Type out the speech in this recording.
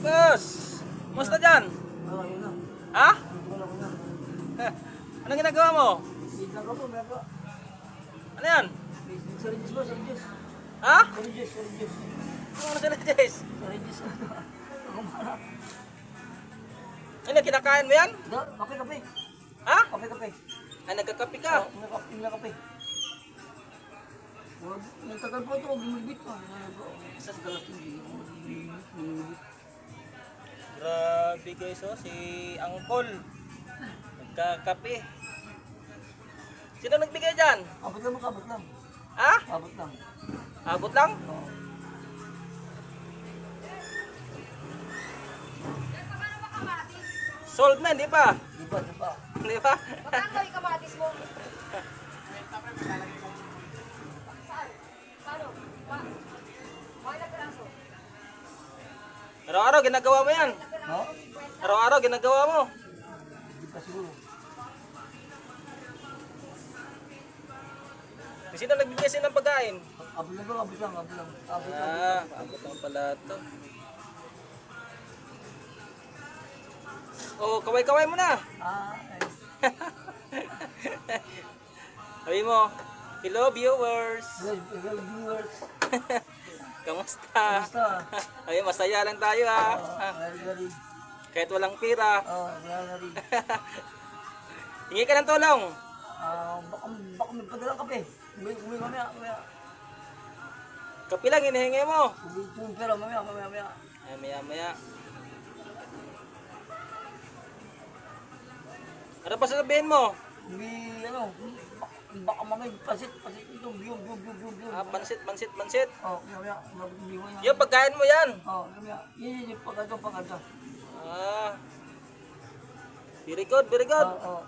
Boss, musta dyan? Oo, yun na. Ha? Wala ko na. Anong ginagawa mo? Bigla ko po, meron po. Ano yan? Sorry, Diyos po, sorry, Diyos. Ha? Sorry, Diyos, sorry, Diyos. Ano sila, Jess? Sorry, Diyos. Ako marap. Ano, kinakain mo yan? Kape, kape. Ha? Kape, kape. Ay, nagkakapi ka. May kape. Wag, nagtagal po ito, bumibit pa. Isa sa galas hindi. Bumibit. Grabe guys, oh, si Angkol. Nagkakapi. Sino nagbigay dyan? Abot lang, abot lang. Ha? Abot lang. Abot lang? Oo. Sold na, hindi pa? Di ba, di ba? Hindi pa? Magkano yung kamatis mo? Saan? Paano? Mahal na piraso. Araw-araw ginagawa mo yan. Ha? Araw-araw ginagawa mo. Di pa siguro. Sino nagbigay sa'yo ng pagkain? Abot lang, abot lang, abot lang. Abot lang. Abot lang pala ito. Oh, kaway-kaway mo na. Ay. Sabi mo, hello viewers. Hello, viewers. Kamusta? Basta. Ay, masaya lang tayo ha. Very. Kahit walang pira. Very. Hingi ka ng tulong. Baka may padalang kape. Umi mamaya. Kapi lang hinihingi mo. Umi pero mamaya. Ay, maya-maya. Ano pa sasabihin mo? Umi, baka mamaya pasit ito. Biyong. Pansit. Mamaya. Yung pagkain mo yan. Mamaya. Yun yung pagkado. Very good. Oo.